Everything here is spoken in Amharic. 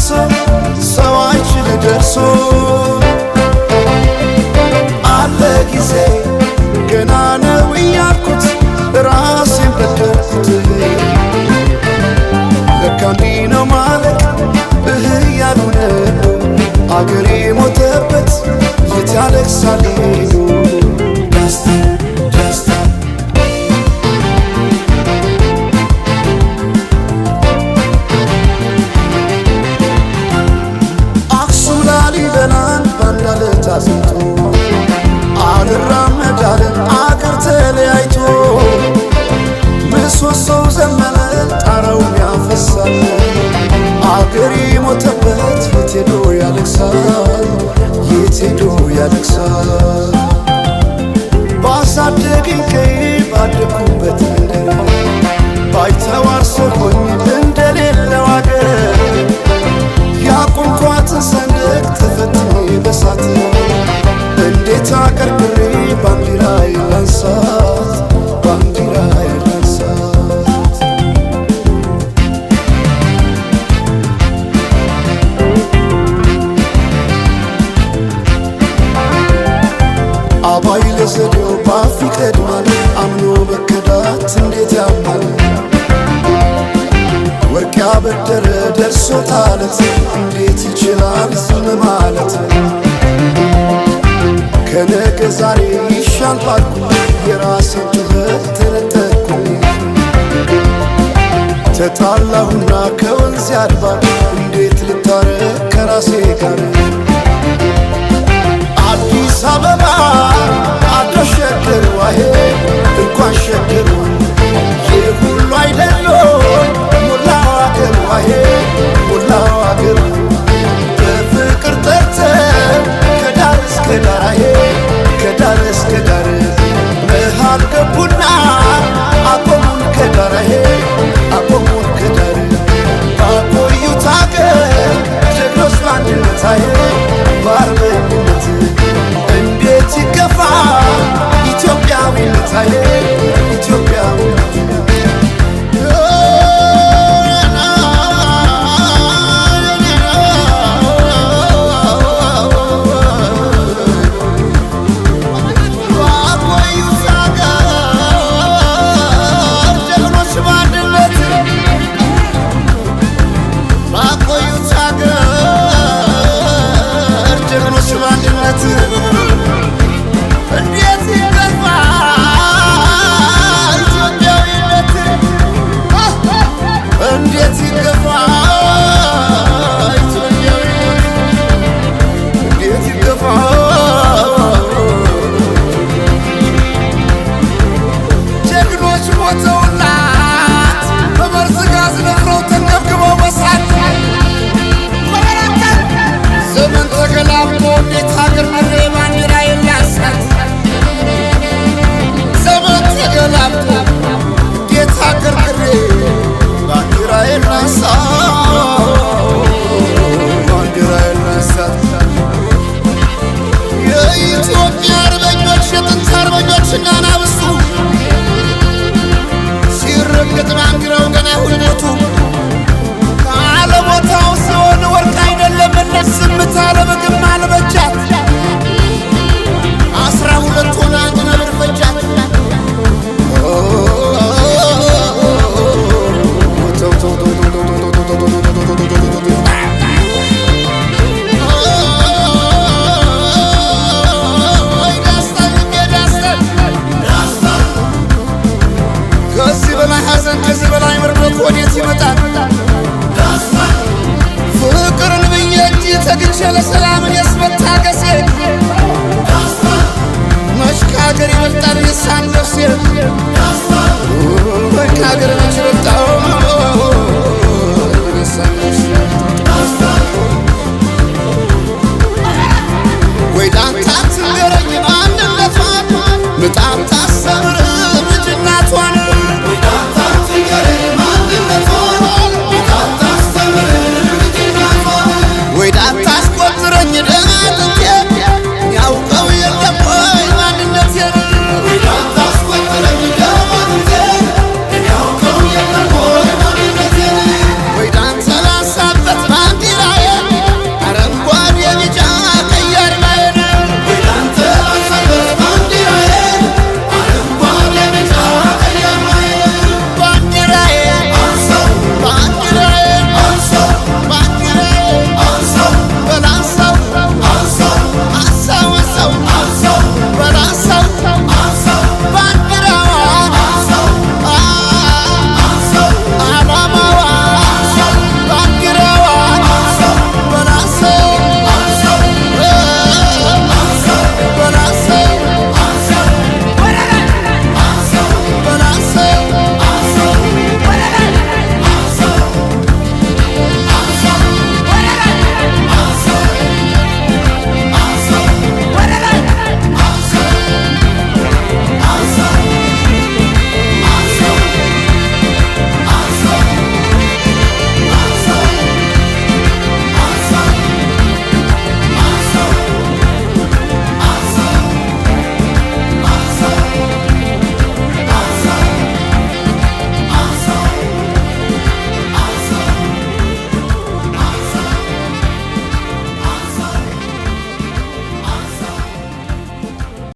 መልሶ ሰው አይችል ደርሶ አለ ጊዜ ገና ነው እያልኩት ራሴን በደልኩት ለካ እንዲህ ነው ማለት ያሉ ነው አገሬ ሞተበት የት ያለቅሳል ደስታ ደስታ አክሱም ላሊበላን ባንድ ዓለት አዝምቶ አልራመድ አለን አገር ተለያይቶ ምሰሶው ዘመነ ጣራውም ያፈሳል አገሬ ሞተበት የት ሄዶ ያለቅሳል የት ሄዶ ያለቅሳል ባሳደገኝ ቀዬ ባደኩበት መንደር ባይተዋር ሰው ሆኜ እንደሌለው አገር ያቆምኳትን ሰንደቅ ተፈትኜ በሳት እንዴት አቀርቅሬ ባንዲራዬን ላንሳት ባንዲራዬን ላንሳት አባይ ለዘዴው ባፍ ይቀድማል አምኖ መከዳት እንዴት ያማል ወርቅ ያበደረ ደርሶት አለት እንዴት ይችላል ዝም ማለት ከነገ ዛሬ ይሻል ባልኩ የራሴን ጩኸት ተነጠቅኩኝ ተጣላሁና ከወንዝ አድባር እንዴት ልታረቅ ከራሴ ጋር አዲስ አበባ አድረሽ ሸገር ዋሄ እንኳን ሸገር ይህ ሁሉ አይደሎ ሞላው አገር ዋሄ ሞላው አገር በፍቅር ጠርተን ከዳር እስከ ዳር አሄ ከዳር እስከ ዳር መሃል ገቡና አቆሙን ከዳር አሄ አቆሙን ከዳር ባቆዩት አገር ጀግኖች በአንድነት አሄ በአርበኝነት እንዴት ይገፋ ኢትዮጵያዊነት አሄ ኢትዮጵያዊነት ለሰላም የስመታገሴ መሽካገር ይበልጣል የሳን ነፍሴ